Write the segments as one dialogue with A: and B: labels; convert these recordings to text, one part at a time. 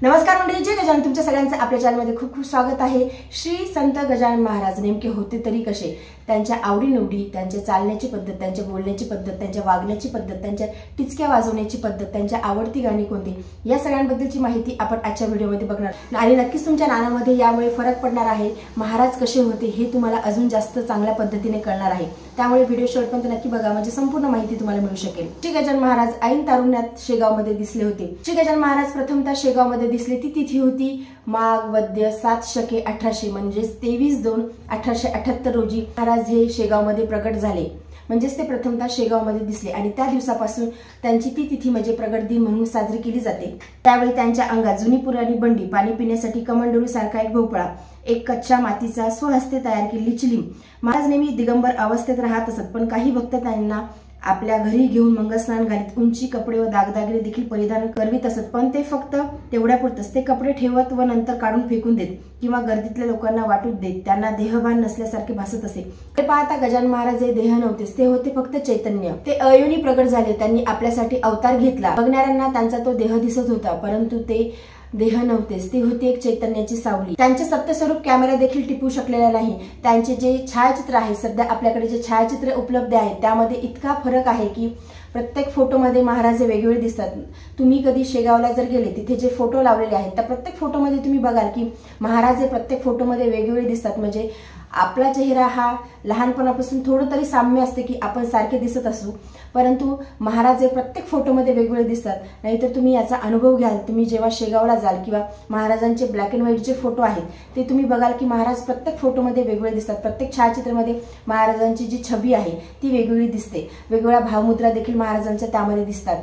A: नमस्कार मंडळी, जय गजानन. तुमच्या सगळ्यांचं आपल्या चॅनलमध्ये खूप खूप स्वागत आहे. श्री संत गजानन महाराज नेमके होते तरी कसे, त्यांच्या आवडीनिवडी, त्यांच्या चालण्याची पद्धत, त्यांच्या बोलण्याची पद्धत, त्यांच्या वागण्याची पद्धत, त्यांच्या टिचक्या वाजवण्याची पद्धत, त्यांच्या आवडती गाणी कोणती, या सगळ्यांबद्दलची माहिती आपण आजच्या व्हिडिओमध्ये बघणार आणि नक्कीच तुमच्या ज्ञानामध्ये यामुळे फरक पडणार आहे. महाराज कसे होते हे तुम्हाला अजून जास्त चांगल्या पद्धतीने कळणार आहे. त्यामुळे व्हिडिओ शेवटपर्यंत नक्की बघा, म्हणजे संपूर्ण माहिती तुम्हाला मिळू शकेल. श्री गजानन महाराज ऐन तारुण्यात शेगावमध्ये दिसले होते. श्री गजानन महाराज प्रथमतः शेगावमध्ये दिसले ती तिथी होती माघ वद्य 7 शके 1800 म्हणजे 23/2/1878 रोजी महाराज हे शेगावमध्ये प्रकट झाले. म्हणजेच ते प्रथमतः शेगावमध्ये दिसले आणि त्या दिवसापासून त्यांची ती तिथी म्हणजे प्रगट दिन म्हणून साजरी केली जाते. त्यावेळी त्यांच्या अंगात जुनी पुराणी बंडी, पाणी पिण्यासाठी कमंडलू सारखा एक भोपळा, एक कच्च्या मातीचा स्वहस्ते तयार केलेली चिलीम. महाराज नेहमी दिगंबर अवस्थेत राहत असत, पण काही भक्त त्यांना आपल्या घरी घेऊन मंगलस्नान घालीत उंची कपडे व दागदागिने देखील परिधान करवित असत. पण ते फक्त तेवढ्यापुरतच ते कपडे ठेवत व नंतर काढून फेकून देत किंवा गर्दीतल्या लोकांना वाटून देत. त्यांना देहभान नसल्यासारखे भासत असे. ते पाहता गजानन महाराज हे देह नव्हतेच, ते होते फक्त चैतन्य. ते अयोनी प्रगट झाले. त्यांनी आपल्यासाठी अवतार घेतला. बघणाऱ्यांना त्यांचा तो देह दिसत होता, परंतु ते देह नव्हतेच, ते होती एक चैतन्याची सावली. त्यांचे सत्यस्वरूप कॅमेरा देखील टिपू शकलेला नाही. त्यांचे जे छायाचित्र आहे, सध्या आपल्याकडे जे छायाचित्र उपलब्ध आहेत त्यामध्ये इतका फरक आहे की प्रत्येक फोटोमध्ये महाराज वेगवेगळे दिसतात. तुम्ही कधी शेगावला जर गेले, तिथे जे फोटो लावलेले आहेत त्या प्रत्येक फोटोमध्ये तुम्ही बघाल की महाराज प्रत्येक फोटोमध्ये वेगवेगळे दिसतात. म्हणजे आपला चेहरा हा लहानपणापासून थोडं तरी साम्य असते की आपण सारखे दिसत असू, परंतु महाराज प्रत्येक फोटोमध्ये वेगवेगळे दिसतात. नाहीतर तुम्ही याचा अनुभव घ्याल. तुम्ही जेव्हा शेगावला जाल किंवा महाराजांचे ब्लॅक अँड व्हाईट जे फोटो आहेत ते तुम्ही बघाल की महाराज प्रत्येक फोटोमध्ये वेगवेगळे दिसतात. प्रत्येक छायाचित्रामध्ये महाराजांची जी छबी आहे ती वेगवेगळी दिसते. वेगवेगळ्या भावमुद्रा देखील महाराजांच्या त्यामध्ये दिसतात.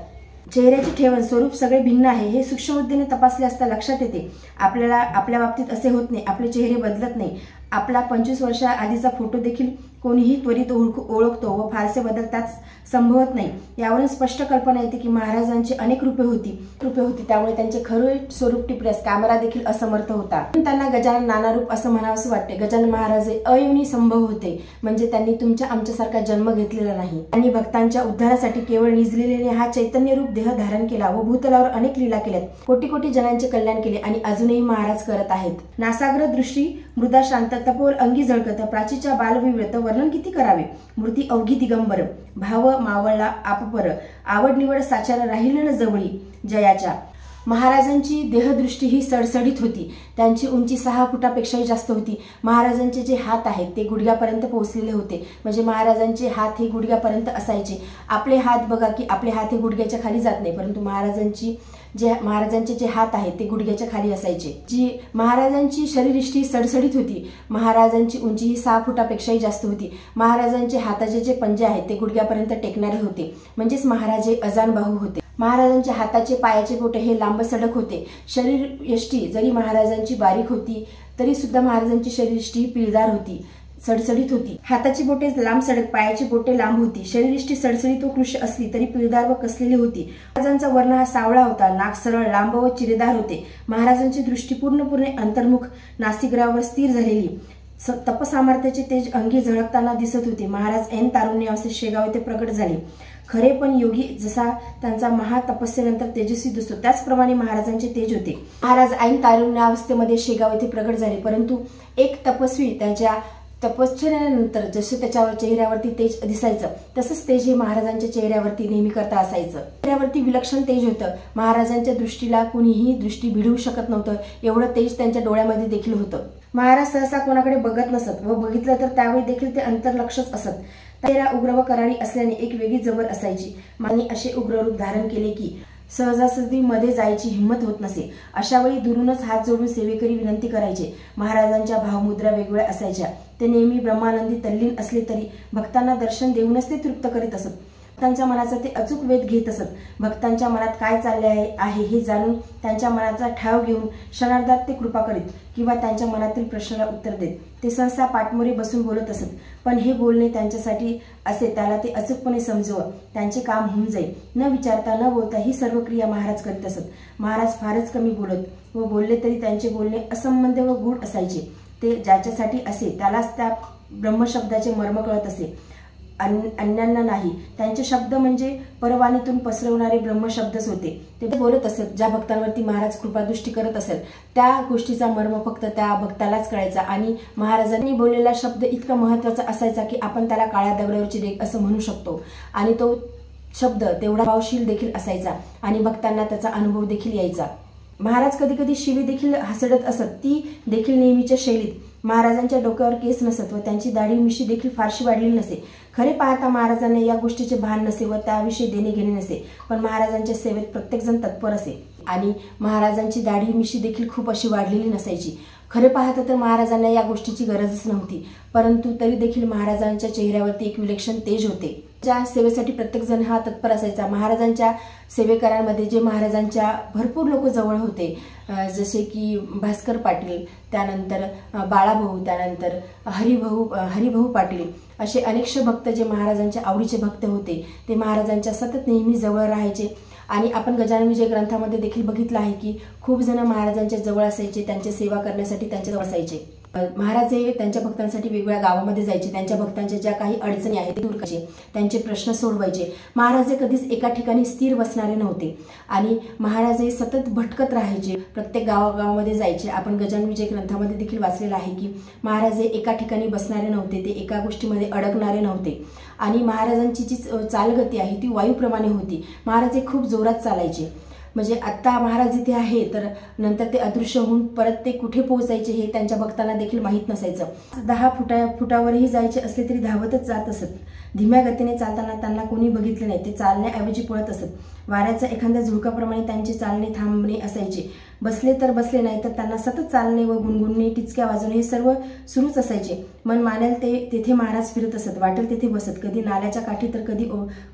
A: चेहऱ्याची ठेवण स्वरूप सगळे भिन्न आहे हे सूक्ष्मबुद्धीने तपासले असता लक्षात येते. आपल्या बाबतीत असे होत नाही. आपले चेहरे बदलत नाही. आपला 25 वर्षा आधीचा फोटो देखील कोणीही त्वरित ओळखतो व फारसे बदल त्यात संभवत नाही. यावरून स्पष्ट कल्पना येते की महाराजांची अनेक रूपे होती. त्यामुळे त्यांचे खरे स्वरूप टिपण्यास कॅमेरा देखील असमर्थ होता. त्यांना गजानन नानारूप असं म्हणावंसं वाटते. गजानन महाराज अयोनी संभव होते, म्हणजे त्यांनी तुमच्या आमच्यासारखा जन्म घेतलेला नाही. त्यांनी भक्तांच्या उद्धारासाठी केवळ निजलेले हा चैतन्य रूप देह धारण केला व भूतलावर अनेक लीला केल्यात. कोटी कोटी जणांचे कल्याण केले आणि अजूनही महाराज करत आहेत. नासाग्र दृष्टी, मृदा शांत, तपोल अंगी झळकत, प्राचीच्या बालविव्रत वर्णन किती करावे. मूर्ती अवघी दिगंबर, भाव मावळला आपपर, आवड निवड साचार राहिली न जवळी जयाच्या. महाराजांची देहदृष्टी ही सडसडीत होती. त्यांची उंची 6 फुटापेक्षाही जास्त होती. महाराजांचे जे हात आहेत ते गुडघ्यापर्यंत पोहोचलेले होते. म्हणजे महाराजांचे हात हे गुडघ्यापर्यंत असायचे. आपले हात बघा की आपले हात हे गुडघ्याच्या खाली जात नाही, परंतु महाराजांचे जे हात आहेत ते गुडघ्याच्या खाली असायचे. महाराजांची शरीरयष्टी सडसडीत होती. महाराजांची उंची ही 6 फुटापेक्षाही जास्त होती. महाराजांचे हाताचे जे पंजे आहेत ते गुडघ्यापर्यंत टेकणारे होते. म्हणजेच महाराज हे अजानबाहू होते. महाराजांच्या हाताचे पायाचे बोटे हे लांब सडक होते. शरीरयष्टी जरी महाराजांची बारीक होती तरी सुद्धा महाराजांची शरीरयष्टी पिळदार होती, सडसडीत होती. हाताची बोटे लांब सडक, पायाची बोटे लांब होती. शरीरयष्टी सडसडीत व कृश असली तरी पिळदार व कसलेली होती. महाराजांचा वर्ण हा सावळा होता. नाक सरळ, लांब व चिरेदार होते. महाराजांची दृष्टी पूर्णपणे अंतर्मुख, नासिकाग्रावर स्थिर झालेली. तपसामर्थ्याचे तेज अंगी झळकताना दिसत होते. महाराज ऐन तारुण्यावस्थेत शेगाव येथे प्रकट झाले. खरे पण योगी जसा त्यांचा महातपस्येनंतर तेजस्वी दिसतो त्याचप्रमाणे महाराजांचे तेज होते. महाराज ऐन तारुण्यावस्थेमध्ये शेगाव येथे प्रकट झाले, परंतु एक तपस्वी त्याच्या तपश्चर्यानंतर जसे त्याच्या चेहऱ्यावरती तेज दिसायचं तसंच तेज हे महाराजांच्या चेहऱ्यावरती नेहमी करता असायचं. चेहऱ्यावरती विलक्षण तेज होतं. महाराजांच्या दृष्टीला कुणीही दृष्टी भिडवू शकत नव्हतं, एवढं तेज त्यांच्या डोळ्यामध्ये देखील होतं. महाराज सहसा कोणाकडे बघत नसत व बघितलं तर त्यावेळी देखील ते अंतर्लक्षच असत. चेहरा उग्र व करारी असल्याने एक वेगळी जबर असायची. मानी असे उग्र रूप धारण केले की सहजासहजी मध्ये जायची हिंमत होत नसे. अशा वेळी दुरूनच हात जोडून सेवेकरी विनंती करायचे. महाराजांच्या भावमुद्रा वेगवेगळ्या असायच्या. ते नेहमी ब्रह्मानंदी तल्लीन असले तरी भक्तांना दर्शन देऊनच ते तृप्त करीत असत. भक्तांच्या मनाचा ते अचूक वेध घेत असत. भक्तांच्या मनात काय चालले आहे हे जाणून त्यांच्या मनाचा ठाव घेऊन क्षणार्धात ते कृपा करीत किंवा त्यांच्या मनातील प्रश्नाला उत्तर देत. ते सहसा पाठमोरे बसून बोलत असत, पण हे बोलणे त्यांच्यासाठी असे त्याला ते अचूकपणे समजवं त्यांचे काम होऊन जाईल. न विचारता न बोलता ही सर्व क्रिया महाराज करीत असत. महाराज फारच कमी बोलत व बोलले तरी त्यांचे बोलणे असंबद्ध व गूढ असायचे. ते ज्याच्यासाठी असे त्यालाच त्या ब्रह्मशब्दाचे मर्म कळत असे. अन्यांना नाही। त्यांचे शब्द म्हणजे परवाणीतून पसरवणारे ब्रह्मशब्दच होते। ते बोलत असत, ज्या भक्तांवरती महाराज कृपादृष्टी करत असेल त्या गोष्टीचा मर्म फक्त त्या भक्तालाच कळायचा आणि महाराजांनी बोललेला शब्द इतका महत्त्वाचा असायचा की आपण त्याला काळ्या दगडावरची रेघ असं म्हणू शकतो आणि तो शब्द तेवढा भावशील देखील असायचा आणि भक्तांना त्याचा अनुभव देखील यायचा। महाराज कधी कधी शिवी देखील हसडत असत, ती देखील नेहमीच्या शैलीत। महाराजांच्या डोक्यावर केस नसत व त्यांची दाढी मिशी देखील फारशी वाढलेली नसे। खरे पाहता महाराजांना या गोष्टीचे भान नसे व त्याविषयी देणे घेणे नसे, पण महाराजांच्या सेवेत प्रत्येकजण तत्पर असे आणि महाराजांची दाढी मिशी देखील खूप अशी वाढलेली नसायची। खरे पाहता तर महाराजांना या गोष्टीची गरजच नव्हती, परंतु तरी देखील महाराजांच्या चेहऱ्यावरती एक विलक्षण तेज होते। ज्या सेवेसाठी प्रत्येकजण हा तत्पर असायचा। महाराजांच्या सेवेकरांमध्ये जे महाराजांच्या भरपूर लोक जवळ होते, जसे की भास्कर पाटील, त्यानंतर बाळाभाऊ, त्यानंतर हरिभाऊ पाटील, असे अनेकशे भक्त जे महाराजांच्या आवडीचे भक्त होते ते महाराजांच्या सतत नेहमी जवळ राहायचे। आणि आपण गजानन विजय ग्रंथामध्ये देखील बघितलं आहे की खूप जण महाराजांच्या जवळ असायचे, त्यांची सेवा करण्यासाठी त्यांच्या जवळ असायचे। महाराज हे त्यांच्या भक्तांसाठी वेगवेगळ्या गावामध्ये जायचे, त्यांच्या भक्तांच्या ज्या काही अडचणी आहेत ते दूर करायचे, त्यांचे प्रश्न सोडवायचे। महाराज हे कधीच एका ठिकाणी स्थिर बसणारे नव्हते आणि महाराज हे सतत भटकत राहायचे, प्रत्येक गावागावामध्ये जायचे। आपण गजानन विजय ग्रंथामध्ये देखील वाचलेलं आहे की महाराज हे एका ठिकाणी बसणारे नव्हते, ते एका गोष्टीमध्ये अडकणारे नव्हते आणि महाराजांची जी चालगती आहे ती वायूप्रमाणे होती। महाराज हे खूप जोरात चालायचे, म्हणजे आता महाराज इथे आहे तर नंतर ते अदृश्य होऊन परत ते कुठे पोहोचायचे हे त्यांच्या भक्तांना देखील माहीत नसायचं। 10 फुटावरही जायचे असले तरी धावतच जात असत। धीम्या गतीने चालताना त्यांना कोणी बघितले नाही, ते चालण्याऐवजी पळत असत। वाऱ्याचा एखाद्या झुळकाप्रमाणे त्यांचे चालणे थांबणे असायचे। बसले तर बसले, नाही तर त्यांना सतत चालणे व गुणगुणणे, टिचक्या वाजवणे हे सर्व सुरूच असायचे। मन मानेल तेथे महाराज फिरत असत, वाटेल तेथे बसत, कधी नाल्याच्या काठी तर कधी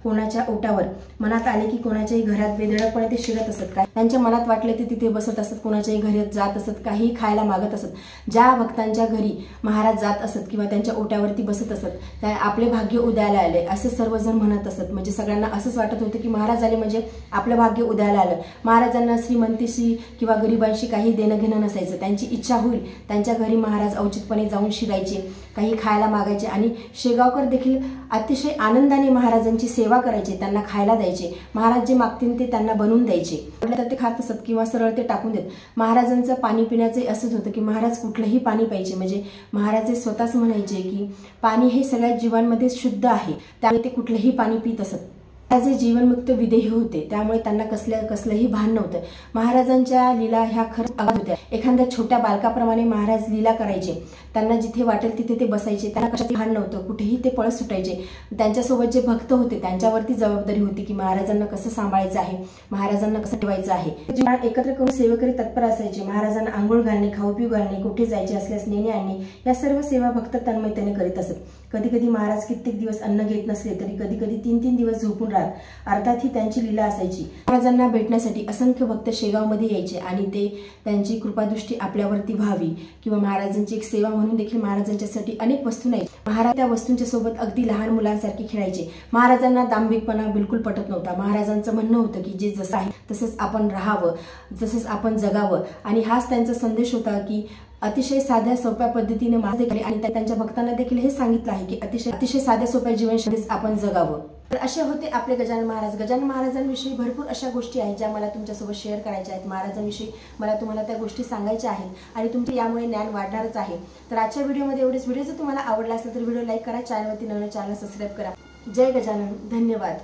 A: कोणाच्या ओटावर। मनात आले की कोणाच्याही घरात बेधडकपणे ते शिरत असत, काय त्यांच्या मनात वाटले ते तिथे बसत असत, कोणाच्याही घरात जात असत, काही खायला मागत असत। ज्या भक्तांच्या घरी महाराज जात असत किंवा त्यांच्या ओट्यावरती बसत असत त्या आपले भाग्य उदयाला आले असे सर्वजण म्हणत असत। म्हणजे सगळ्यांना असंच वाटत होतं की महाराज आले म्हणजे आपलं भाग्य उदयाला आलं। महाराजांना श्रीमंतीशी किंवा गरिबांशी काही देणं घेणं नसायचं। त्यांची इच्छा होईल त्यांच्या घरी महाराज औचितपणे जाऊन शिरायचे, काही खायला मागायचे आणि शेगावकर देखील अतिशय आनंदाने महाराजांची सेवा करायचे, त्यांना खायला द्यायचे। महाराज जे मागतील ते त्यांना बनवून द्यायचे, तर ते खात असत किंवा सरळ ते टाकून देत। महाराजांचं पाणी पिण्याचे असंच होतं की महाराज कुठलंही पाणी प्यायचे, म्हणजे महाराज हे स्वतःच म्हणायचे की पाणी हे सगळ्या जीवांमध्ये शुद्ध आहे, त्यामुळे ते कुठलंही पाणी पित असत। महाराज जीवनमुक्त विदेही होते, त्यामुळे त्यांना कसलंही भान नव्हतं। महाराजांच्या लीला ह्या खरंच अगाध होत्या। एखाद्या छोट्या बालकाप्रमाणे महाराज लीला करायचे, त्यांना जिथे वाटेल तिथे ते बसायचे, त्यांना कशाचे भान नव्हतं, कुठेही ते पळत सुटायचे। त्यांच्यासोबत जे भक्त होते त्यांच्यावरती जबाबदारी होती की महाराजांना कसं सांभाळायचं आहे, महाराजांना कसं ठेवायचं आहे। एकत्र करून सेवेकरी तत्पर असायचे। महाराजांना आंघोळ घालणे, खाऊ पिऊ घालणे, कुठे जायचे असल्यास नेणे आणणे या सर्व सेवा भक्त तन्मयतेने करीत असत। कधी कधी महाराज कित्येक दिवस अन्न घेत नसले तरी कधी कधी 3-3 दिवस झोपून राहत, अर्थात ही त्यांची लीला असायची। महाराजांना भेटण्यासाठी असंख्य भक्त शेगावमध्ये यायचे आणि ते त्यांची कृपादृष्टी आपल्यावरती व्हावी किंवा महाराजांची एक सेवा म्हणून देखील महाराजांच्यासाठी अनेक वस्तू नाही। महाराज त्या वस्तूंच्या सोबत अगदी लहान मुलांसारखे खेळायचे। महाराजांना दांभिकपणा बिलकुल पटत नव्हता। महाराजांचं म्हणणं होतं की जे जसं आहे तसंच आपण राहावं, तसंच आपण जगावं आणि हाच त्यांचा संदेश होता की अतिशय साध्या सोप्या पद्धतीने आणि त्यांच्या भक्तांना देखील हे सांगितलं आहे की अतिशय साध्या सोप्या जीवनशैलीच आपण जगावं। तर असे होते आपले गजानन महाराज। गजानन महाराजांविषयी भरपूर अशा गोष्टी आहेत ज्या मला तुमच्यासोबत शेअर करायच्या आहेत। महाराजांविषयी मला तुम्हाला त्या गोष्टी सांगायच्या आहेत आणि तुमचे यामुळे ज्ञान वाढणारच आहे। तर आजच्या व्हिडिओमध्ये एवढेच। व्हिडिओ जर तुम्हाला आवडला असेल तर व्हिडिओ लाईक करा, चॅनलवरती नवीन चॅनल सबस्क्राईब करा। जय गजानन, धन्यवाद।